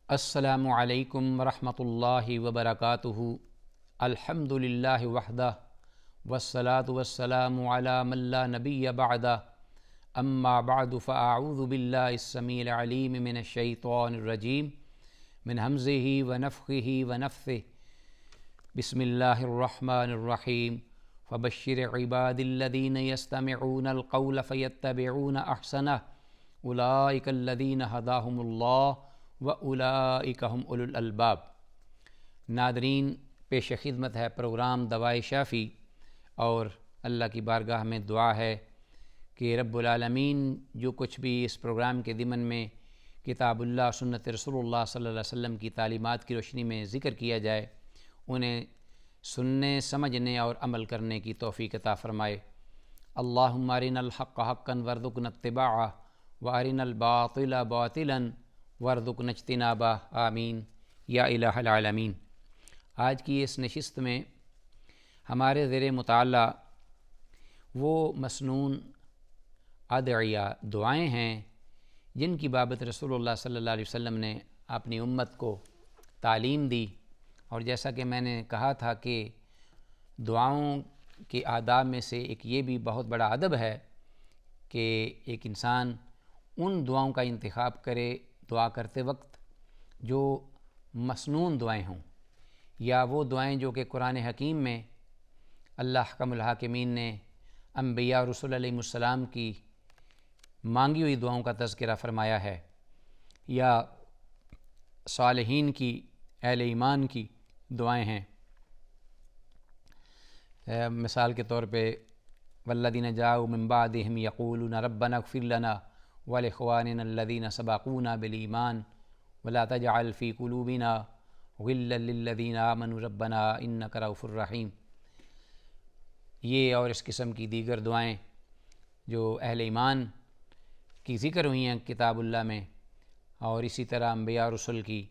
السلام علیکم ورحمۃ اللہ وبرکاتہ۔ الحمد للہ وحدہ والصلاة والسلام علی من لا نبی بعدہ، اما بعد فاعوذ باللہ السمیع العلیم من الشیطان الرجیم من ہمزہ ونفخہ ونفثہ۔ بسم اللہ الرحمن الرحیم۔ فبشر عباد الذین یستمعون القول فیتبعون احسنہ، اولئک الذین ھداھم اللہ وَأُولَئِكَ هُمْ أُولُو الْأَلْبَابِ۔ ناظرین، پیش خدمت ہے پروگرام دوائے شافی، اور اللہ کی بارگاہ میں دعا ہے کہ رب العالمین جو کچھ بھی اس پروگرام کے ضمن میں کتاب اللہ سنت رسول اللہ صلی اللہ علیہ وسلم کی تعلیمات کی روشنی میں ذکر کیا جائے، انہیں سننے، سمجھنے اور عمل کرنے کی توفیق عطا فرمائے۔ اللہم ارنا الحق حقا وارزقنا اتباعہ وارنا الباطل باطلا وارزقنا اجتنابہ، آمین یا الہ العالمین۔ آج کی اس نشست میں ہمارے زیر مطالعہ وہ مسنون ادعیہ دعائیں ہیں جن کی بابت رسول اللہ صلی اللہ علیہ وسلم نے اپنی امت کو تعلیم دی، اور جیسا کہ میں نے کہا تھا کہ دعاؤں کے آداب میں سے ایک یہ بھی بہت بڑا ادب ہے کہ ایک انسان ان دعاؤں کا انتخاب کرے دعا کرتے وقت جو مسنون دعائیں ہوں، یا وہ دعائیں جو کہ قرآن حکیم میں اللہ احکم الحاکمین نے انبیاء اور رسول علیہ السلام کی مانگی ہوئی دعاؤں کا تذکرہ فرمایا ہے، یا صالحین کی، اہل ایمان کی دعائیں ہیں۔ مثال کے طور پہ والذین جاؤوا من بعدہم یقولون ربنا اغفر لنا ولاخواننا الذین سبقونا بالایمان ولا تجعل فی قلوبنا غلا للذین آمنوا ربنا انک رؤوف رحیم۔ یہ اور اس قسم کی دیگر دعائیں جو اہل ایمان کی ذکر ہوئی ہیں کتاب اللہ میں، اور اسی طرح انبیاء رسول کی،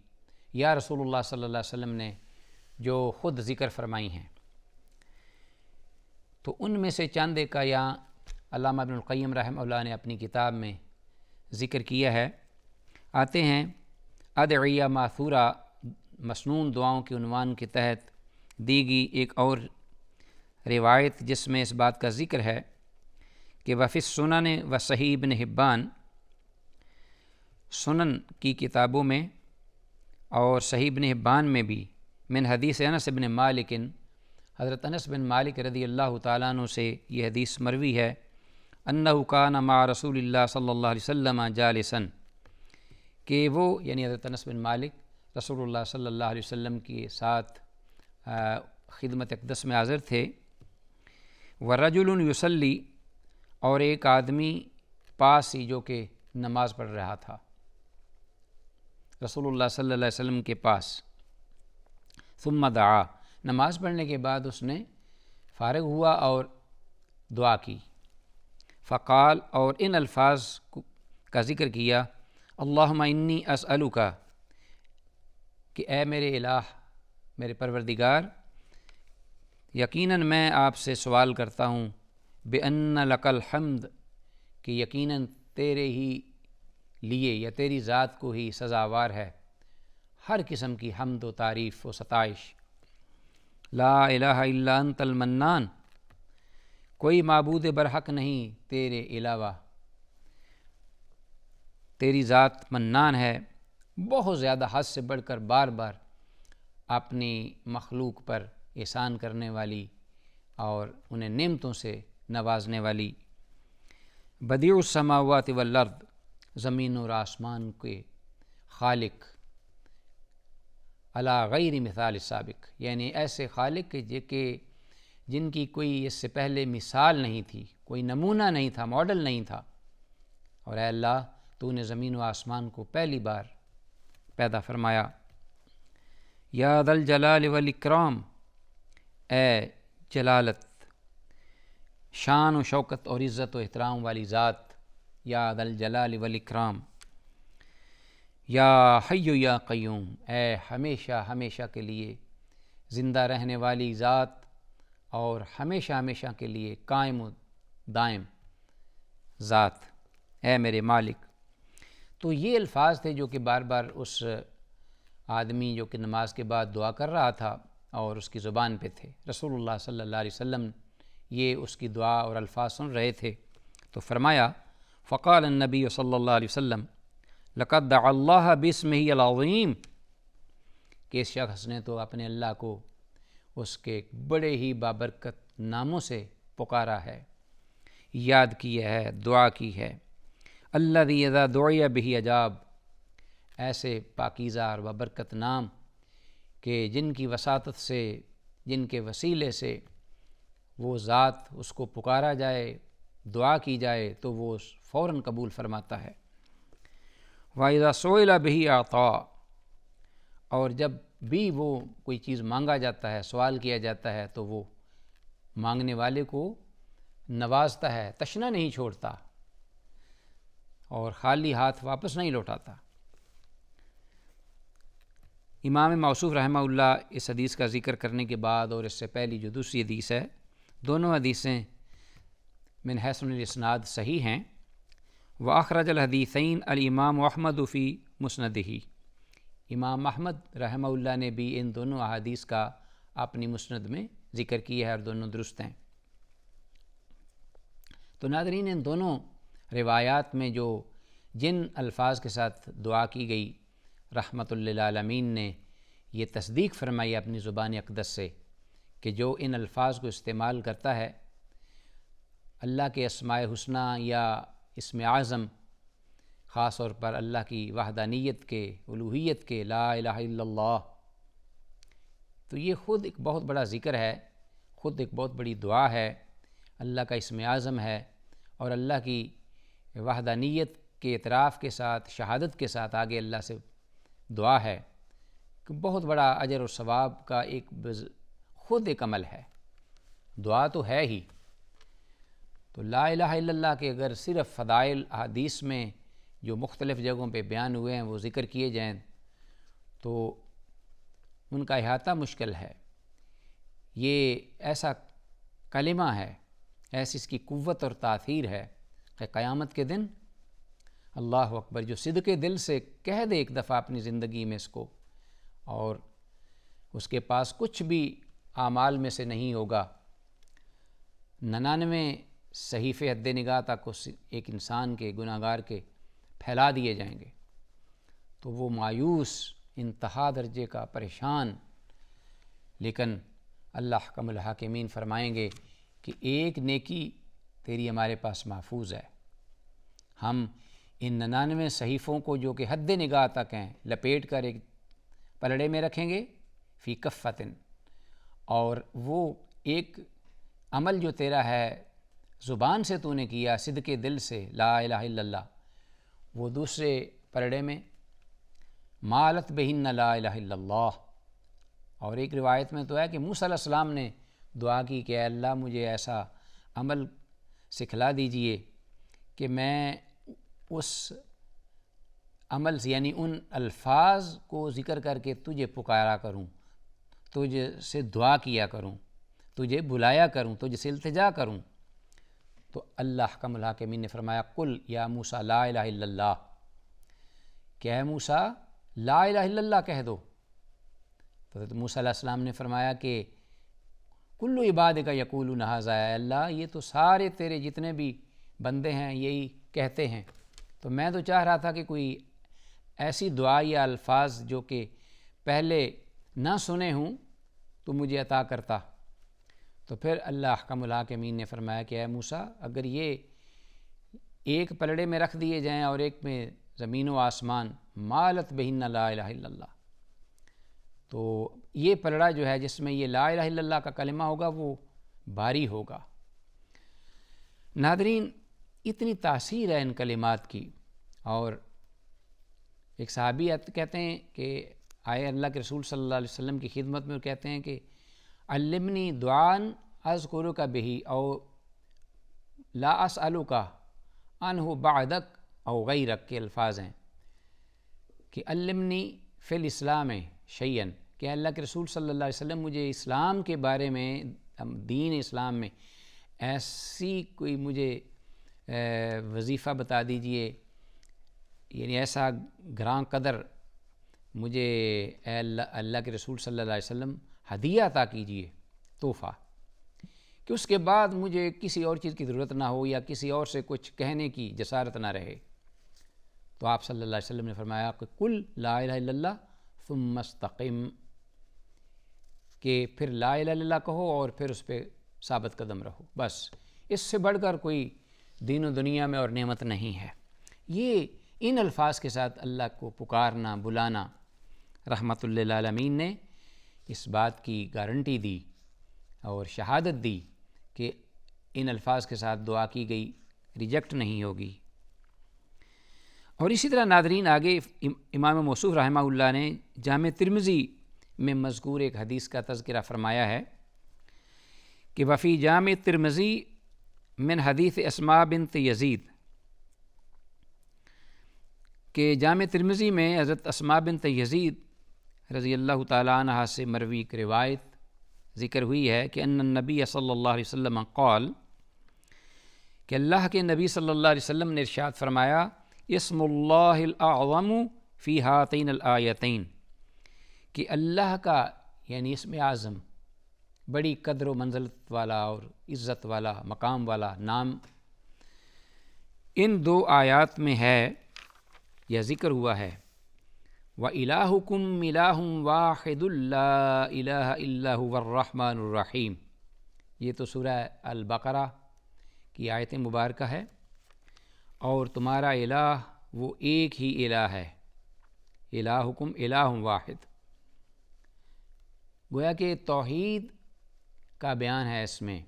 یا رسول اللہ صلی اللہ علیہ وسلم نے جو خود ذکر فرمائی ہیں، تو ان میں سے چند ایک کا یہاں علامہ ابن القیم رحمہ اللہ نے اپنی کتاب میں ذکر کیا ہے۔ آتے ہیں ادعیہ ماثورہ، مسنون دعاؤں کے عنوان کے تحت دی گئی ایک اور روایت جس میں اس بات کا ذکر ہے کہ وفی السنن و صحیح ابن حبان، سنن کی کتابوں میں اور صحیح ابن حبان میں بھی، من حدیث انس بن مالک، حضرت انس بن مالک رضی اللہ تعالیٰ عنہ سے یہ حدیث مروی ہے، انہ کان مع رسول اللہ صلی اللہ علیہ وسلم جالساً، کہ وہ یعنی حضرت انس بن مالک رسول اللہ صلی اللہ علیہ وسلم کے ساتھ خدمت اقدس میں حاضر تھے، ورجل یصلی، اور ایک آدمی پاس ہی جو کہ نماز پڑھ رہا تھا رسول اللہ صلی اللہ علیہ وسلم کے پاس، ثم دعا، نماز پڑھنے کے بعد اس نے فارغ ہوا اور دعا کی، فقال، اور ان الفاظ کا ذکر کیا، اللہم انی اسألک، کہ اے میرے الہ، میرے پروردگار، یقیناً میں آپ سے سوال کرتا ہوں، بأن لک الحمد، کہ یقیناً تیرے ہی لیے یا تیری ذات کو ہی سزاوار ہے ہر قسم کی حمد و تعریف و ستائش، لا الہ الا انت المنان، کوئی معبود برحق نہیں تیرے علاوہ، تیری ذات منان ہے، بہت زیادہ حد سے بڑھ کر بار بار اپنی مخلوق پر احسان کرنے والی اور انہیں نعمتوں سے نوازنے والی، بدیع السماوات والارض، زمین اور آسمان کے خالق، علی غیر مثال سابق، یعنی ایسے خالق کہ جن کی کوئی اس سے پہلے مثال نہیں تھی، کوئی نمونہ نہیں تھا، ماڈل نہیں تھا، اور اے اللہ تو نے زمین و آسمان کو پہلی بار پیدا فرمایا، یا ذا الجلال والاکرام، اے جلالت، شان و شوکت اور عزت و احترام والی ذات، یا ذا الجلال والاکرام، یا حی یا قیوم، اے ہمیشہ ہمیشہ کے لیے زندہ رہنے والی ذات اور ہمیشہ ہمیشہ کے لیے قائم و دائم ذات، اے میرے مالک۔ تو یہ الفاظ تھے جو کہ بار بار اس آدمی جو کہ نماز کے بعد دعا کر رہا تھا اور اس کی زبان پہ تھے، رسول اللہ صلی اللہ علیہ وسلم یہ اس کی دعا اور الفاظ سن رہے تھے، تو فرمایا فقال النبی صلی اللہ علیہ وسلم لقد دعا اللہ باسمہ العظیم، کہ اس شخص نے تو اپنے اللہ کو اس کے بڑے ہی بابرکت ناموں سے پکارا ہے، یاد کیا ہے، دعا کی ہے۔ الذی اذا دعی بہ اجاب، ایسے پاکیزہ اور بابرکت نام کہ جن کی وساطت سے، جن کے وسیلے سے وہ ذات اس کو پکارا جائے، دعا کی جائے تو وہ فوراً قبول فرماتا ہے۔ وَإِذَا سُئِلَ بِهِ أَعْطَىٰ، اور جب بھی وہ کوئی چیز مانگا جاتا ہے، سوال کیا جاتا ہے تو وہ مانگنے والے کو نوازتا ہے، تشنا نہیں چھوڑتا اور خالی ہاتھ واپس نہیں لوٹاتا۔ امام موصوف رحمہ اللہ اس حدیث کا ذکر کرنے کے بعد اور اس سے پہلی جو دوسری حدیث ہے، دونوں حدیثیں من حسن الاسناد صحیح ہیں۔ وَأَخْرَجَ الْحَدِيثَيْنِ الْإِمَامُ أَحْمَدُ فِي مُسْنَدِهِ، امام احمد رحمہ اللہ نے بھی ان دونوں احادیث کا اپنی مسند میں ذکر کیا ہے اور دونوں درست ہیں۔ تو ناظرین، ان دونوں روایات میں جو جن الفاظ کے ساتھ دعا کی گئی، رحمت للعالمین نے یہ تصدیق فرمائی اپنی زبان اقدس سے کہ جو ان الفاظ کو استعمال کرتا ہے، اللہ کے اسماء حسنہ یا اسم اعظم، خاص طور پر اللہ کی وحدانیت کے، الوہیت کے، لا الہ الا اللہ، تو یہ خود ایک بہت بڑا ذکر ہے، خود ایک بہت بڑی دعا ہے، اللہ کا اسم اعظم ہے، اور اللہ کی وحدانیت کے اعتراف کے ساتھ، شہادت کے ساتھ آگے اللہ سے دعا ہے کہ بہت بڑا اجر و ثواب کا خود ایک عمل ہے۔ دعا تو ہے ہی، تو لا الہ الا اللہ کے اگر صرف فضائل احادیث میں جو مختلف جگہوں پہ بیان ہوئے ہیں وہ ذکر کیے جائیں تو ان کا احاطہ مشکل ہے۔ یہ ایسا کلمہ ہے، ایسی اس کی قوت اور تاثیر ہے کہ قیامت کے دن اللہ اکبر جو صدق دل سے کہہ دے ایک دفعہ اپنی زندگی میں اس کو، اور اس کے پاس کچھ بھی اعمال میں سے نہیں ہوگا، 99 صحیفے حد نگاہ تک اس ایک انسان کے، گناہگار کے پھیلا دیے جائیں گے، تو وہ مایوس، انتہا درجے کا پریشان، لیکن اللہ احکم الحاکمین فرمائیں گے کہ ایک نیکی تیری ہمارے پاس محفوظ ہے، ہم ان 99 صحیفوں کو جو کہ حد نگاہ تک ہیں لپیٹ کر ایک پلڑے میں رکھیں گے، فی کفتن، اور وہ ایک عمل جو تیرا ہے زبان سے تو نے کیا، صدق دل سے لا الہ الا اللہ، وہ دوسرے پلڑے میں مالت بہن لا الہ الا اللہ۔ اور ایک روایت میں تو ہے کہ موسیٰ علیہ السلام نے دعا کی کہ اے اللہ مجھے ایسا عمل سکھلا دیجئے کہ میں اس عمل سے، یعنی ان الفاظ کو ذکر کر کے تجھے پکارا کروں، تجھے سے دعا کیا کروں، تجھے بلایا کروں، تجھے سے التجا کروں۔ تو اللہ احکم الحاکمین نے فرمایا قل یا موسیٰ لا الہ الا اللہ، کہ اے موسیٰ لا الہ الا اللہ کہہ دو۔ تو موسیٰ علیہ السلام نے فرمایا کہ کل عبادک یقولون ھذا، اے اللہ یہ تو سارے تیرے جتنے بھی بندے ہیں یہی کہتے ہیں، تو میں تو چاہ رہا تھا کہ کوئی ایسی دعا یا الفاظ جو کہ پہلے نہ سنے ہوں تو مجھے عطا کرتا۔ تو پھر اللہ احکم الحاکمین نے فرمایا کہ اے موسیٰ اگر یہ ایک پلڑے میں رکھ دیے جائیں اور ایک میں زمین و آسمان، مالت بہن لا الہ الا اللہ، تو یہ پلڑا جو ہے جس میں یہ لا الہ الا اللہ کا کلمہ ہوگا وہ بھاری ہوگا۔ ناظرین، اتنی تاثیر ہے ان کلمات کی، اور ایک صحابی کہتے ہیں کہ آئے اللہ کے رسول صلی اللہ علیہ وسلم کی خدمت میں، کہتے ہیں کہ علمنی دعان اذکرک بہ او لا اسألک عنہ بعدک او غیرک کے الفاظ ہیں کہ علمنی فی الاسلام شیئا، کہ اللہ کے رسول صلی اللہ علیہ وسلم مجھے اسلام کے بارے میں، دین اسلام میں ایسی کوئی مجھے وظیفہ بتا دیجئے، یعنی ایسا گراں قدر مجھے اے اللہ کے رسول صلی اللہ علیہ وسلم ہدیہ عطا کیجیے، تحفہ، کہ اس کے بعد مجھے کسی اور چیز کی ضرورت نہ ہو یا کسی اور سے کچھ کہنے کی جسارت نہ رہے۔ تو آپ صلی اللہ علیہ وسلم نے فرمایا کہ قل لا الہ الا اللہ ثم استقم، کہ پھر لا الہ الا اللہ کہو اور پھر اس پہ ثابت قدم رہو، بس اس سے بڑھ کر کوئی دین و دنیا میں اور نعمت نہیں ہے۔ یہ ان الفاظ کے ساتھ اللہ کو پکارنا، بلانا، رحمت للعالمین نے اس بات کی گارنٹی دی اور شہادت دی کہ ان الفاظ کے ساتھ دعا کی گئی ریجیکٹ نہیں ہوگی۔ اور اسی طرح ناظرین آگے امام موصوف رحمہ اللہ نے جامع ترمذی میں مذکور ایک حدیث کا تذکرہ فرمایا ہے کہ وفی جامع ترمذی من حدیث اسماء بنت یزید، کہ جامع ترمذی میں حضرت اسماء بنت یزید رضی اللہ تعالیٰ عنہ سے مروی ایک روایت ذکر ہوئی ہے کہ ان النبی صلی اللہ علیہ وسلم قال، کہ اللہ کے نبی صلی اللہ علیہ وسلم نے ارشاد فرمایا اسم اللہ الاعظم فی ہاتین الآیتین، کہ اللہ کا یعنی اسم اعظم بڑی قدر و منزلت والا اور عزت والا مقام والا نام ان دو آیات میں ہے یا ذکر ہوا ہے۔ وَإِلَٰهُكُمْ إِلَٰهٌ وَاحِدٌ لَا إِلَٰهَ إِلَّا هُوَ الرَّحْمَٰنُ الرَّحِيمُ، یہ تو سورہ البقرہ کی آیت مبارکہ ہے، اور تمہارا الہ وہ ایک ہی الہ ہے، الہکم الہ واحد، گویا کہ توحید کا بیان ہے اس میں،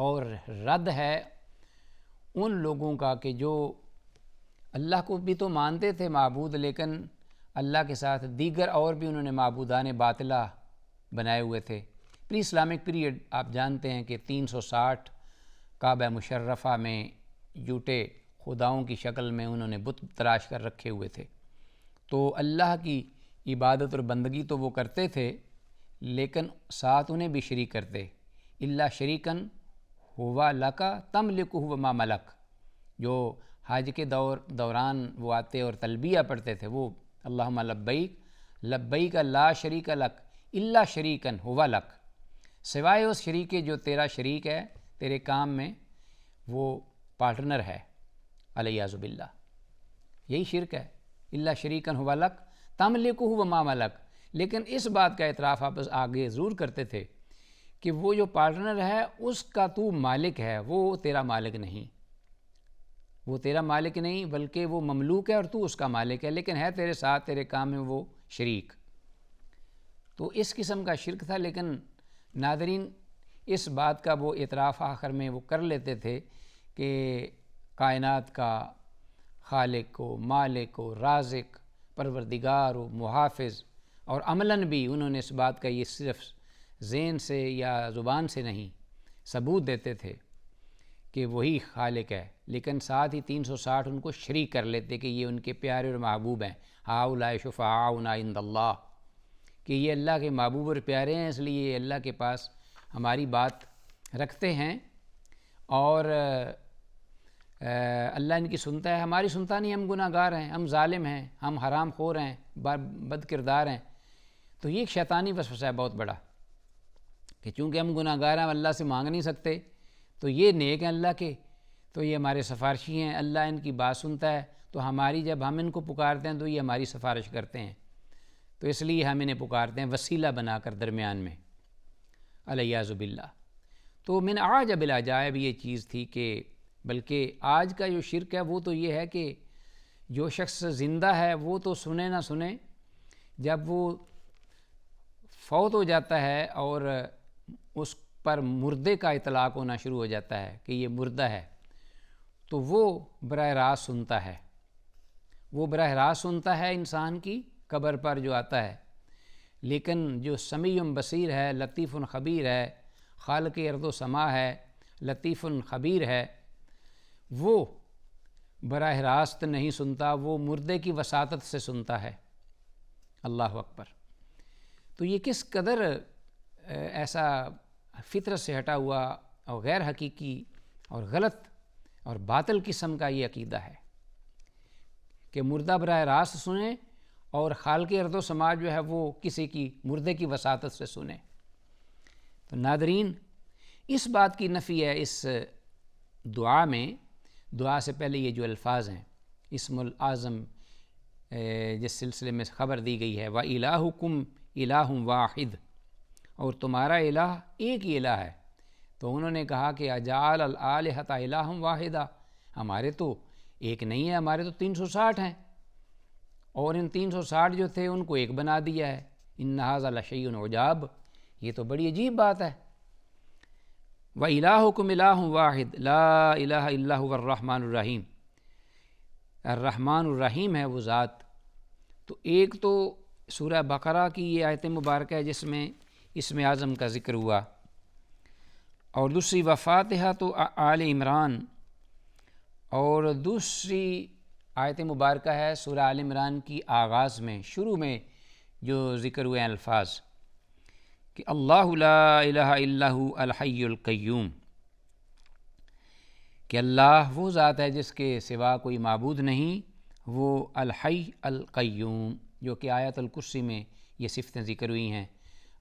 اور رد ہے ان لوگوں کا کہ جو اللہ کو بھی تو مانتے تھے معبود، لیکن اللہ کے ساتھ دیگر اور بھی انہوں نے معبودان باطلہ بنائے ہوئے تھے۔ پری اسلامک پیریڈ آپ جانتے ہیں کہ 360 کعبہ مشرفہ میں جھوٹے خداؤں کی شکل میں انہوں نے بت تراش کر رکھے ہوئے تھے، تو اللہ کی عبادت اور بندگی تو وہ کرتے تھے لیکن ساتھ انہیں بھی شریک کرتے۔ اللہ شریکن ہوا لکا تملکہ وما ملک، جو حج کے دوران وہ آتے اور تلبیہ پڑھتے تھے، وہ اللہم لبیک لبیک لا شریک لک الا شریکن ہوا لک، سوائے اس شریک جو تیرا شریک ہے تیرے کام میں، وہ پارٹنر ہے، علیاذ باللہ، یہی شرک ہے، الا شریکن ہوا لک تملکہ وما ملک۔ لیکن اس بات کا اعتراف آپ آگے ضرور کرتے تھے کہ وہ جو پارٹنر ہے اس کا تو مالک ہے، وہ تیرا مالک نہیں، وہ تیرا مالک نہیں بلکہ وہ مملوک ہے اور تو اس کا مالک ہے، لیکن ہے تیرے ساتھ، تیرے کام میں وہ شریک۔ تو اس قسم کا شرک تھا، لیکن ناظرین اس بات کا وہ اعتراف آخر میں وہ کر لیتے تھے کہ کائنات کا خالق و مالک و رازق، پروردگار و محافظ، اور عملاً بھی انہوں نے اس بات کا یہ صرف ذہن سے یا زبان سے نہیں ثبوت دیتے تھے کہ وہی خالق ہے، لیکن ساتھ ہی 360 ان کو شریک کر لیتے کہ یہ ان کے پیارے اور محبوب ہیں، ہؤلاء شفعاؤنا عند اللہ، کہ یہ اللہ کے محبوب اور پیارے ہیں، اس لیے یہ اللہ کے پاس ہماری بات رکھتے ہیں، اور اللہ ان کی سنتا ہے، ہماری سنتا نہیں، ہم گناہ گار ہیں، ہم ظالم ہیں، ہم حرام خور ہیں، بد کردار ہیں۔ تو یہ ایک شیطانی وسوسہ ہے بہت بڑا کہ چونکہ ہم گناہ گار ہیں، ہم اللہ سے مانگ نہیں سکتے، تو یہ نیک ہیں اللہ کے، تو یہ ہمارے سفارشی ہیں، اللہ ان کی بات سنتا ہے، تو ہماری جب ہم ان کو پکارتے ہیں تو یہ ہماری سفارش کرتے ہیں، تو اس لیے ہم انہیں پکارتے ہیں وسیلہ بنا کر درمیان میں، علیاذ باللہ۔ تو من اعجب العجائب یہ چیز تھی کہ بلکہ آج کا جو شرک ہے وہ تو یہ ہے کہ جو شخص زندہ ہے وہ تو سنے نہ سنے، جب وہ فوت ہو جاتا ہے اور اس پر مردے کا اطلاق ہونا شروع ہو جاتا ہے کہ یہ مردہ ہے، تو وہ براہ راست سنتا ہے، وہ براہ راست سنتا ہے انسان کی قبر پر جو آتا ہے، لیکن جو سمیع بصیر ہے، لطیف خبیر ہے، خالق ارض و سما ہے، لطیف خبیر ہے، وہ براہ راست نہیں سنتا، وہ مردے کی وساطت سے سنتا ہے۔ اللہ اکبر۔ تو یہ کس قدر ایسا فطرت سے ہٹا ہوا اور غیر حقیقی اور غلط اور باطل قسم کا یہ عقیدہ ہے کہ مردہ براہ راست سنیں اور خالق ارض و سما جو ہے وہ کسی کی مردے کی وساطت سے سنے۔ تو ناظرین، اس بات کی نفی ہے اس دعا میں، دعا سے پہلے یہ جو الفاظ ہیں اسم العظم جس سلسلے میں خبر دی گئی ہے وَإِلَٰهُكُمْ إِلَٰهٌ وَاحِدٌ، اور تمہارا الہ ایک ہی الہ ہے۔ تو انہوں نے کہا کہ اجعل الآلہۃ الٰہًا واحدًا، ہمارے تو ایک نہیں ہے، ہمارے تو 360 ہیں، اور ان 360 جو تھے ان کو ایک بنا دیا ہے۔ ان ھذا لشیء عجاب، یہ تو بڑی عجیب بات ہے۔ وَإِلَٰهُكُمْ إِلَٰهٌ وَاحِدٌ لَا إِلَٰهَ إِلَّا هُوَ الرَّحْمَٰنُ الرَّحِيمُ، الرحمن الرحیم ہے وہ ذات۔ تو ایک تو سورہ بقرہ کی یہ آیت مبارکہ ہے جس میں اسم اعظم کا ذکر ہوا، اور دوسری وفاتحہ تو آل عمران، اور دوسری آیت مبارکہ ہے سورہ آل عمران کی آغاز میں شروع میں جو ذکر ہوئے ہیں الفاظ کہ اللہ لا الہ الا هو الحی القیوم، کہ اللہ وہ ذات ہے جس کے سوا کوئی معبود نہیں، وہ الحی القیوم، جو کہ آیت الکرسی میں یہ صفتیں ذکر ہوئی ہیں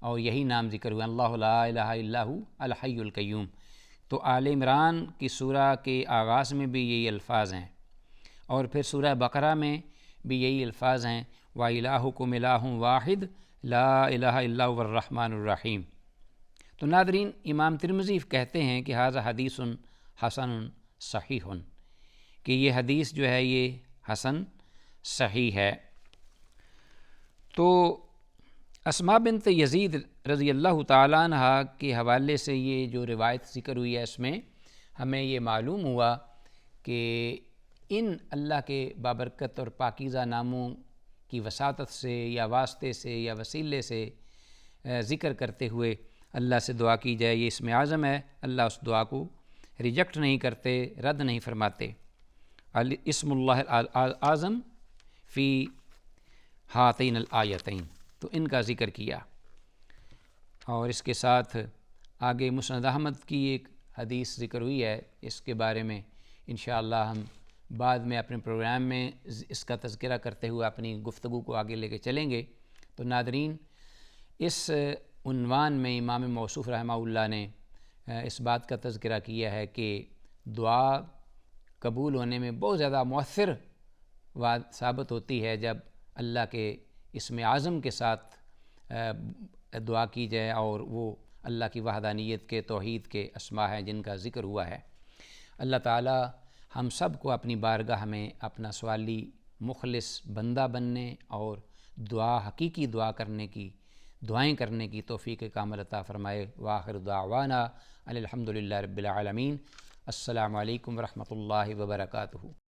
اور یہی نام ذکر ہوئے ہیں، اللہ لا الہ الا هو الحی القیوم۔ تو آل عمران کی سورہ کے آغاز میں بھی یہی الفاظ ہیں، اور پھر سورہ بقرہ میں بھی یہی الفاظ ہیں وَإِلَٰهُكُمْ إِلَٰهٌ وَاحِدٌ لَا إِلَٰهَ إِلَّا هُوَ الرَّحْمَٰنُ الرَّحِيمُ۔ تو ناظرین، امام ترمذی کہتے ہیں کہ ھذا حدیث حسن صحیح، کہ یہ حدیث جو ہے یہ حسن صحیح ہے۔ تو اسماء بنت یزید رضی اللہ تعالیٰ عنہ کے حوالے سے یہ جو روایت ذکر ہوئی ہے اس میں ہمیں یہ معلوم ہوا کہ ان اللہ کے بابرکت اور پاکیزہ ناموں کی وساطت سے یا واسطے سے یا وسیلے سے ذکر کرتے ہوئے اللہ سے دعا کی جائے، یہ اسم اعظم ہے، اللہ اس دعا کو ریجیکٹ نہیں کرتے، رد نہیں فرماتے۔ اسم اللہ اعظم فی ہاتین الآیتین، تو ان کا ذکر کیا، اور اس کے ساتھ آگے مسند احمد کی ایک حدیث ذکر ہوئی ہے، اس کے بارے میں انشاءاللہ ہم بعد میں اپنے پروگرام میں اس کا تذکرہ کرتے ہوئے اپنی گفتگو کو آگے لے کے چلیں گے۔ تو ناظرین، اس عنوان میں امام موصوف رحمہ اللہ نے اس بات کا تذکرہ کیا ہے کہ دعا قبول ہونے میں بہت زیادہ مؤثر ثابت ہوتی ہے جب اللہ کے اسم اعظم کے ساتھ دعا کی جائے، اور وہ اللہ کی وحدانیت کے، توحید کے اسماء ہیں جن کا ذکر ہوا ہے۔ اللہ تعالی ہم سب کو اپنی بارگاہ میں اپنا سوالی مخلص بندہ بننے اور حقیقی دعا کرنے کی، دعائیں کرنے کی توفیق کامل عطا فرمائے۔ وآخر دعوانا ان الحمد للہ رب العالمین۔ السلام علیکم ورحمۃ اللہ وبرکاتہ۔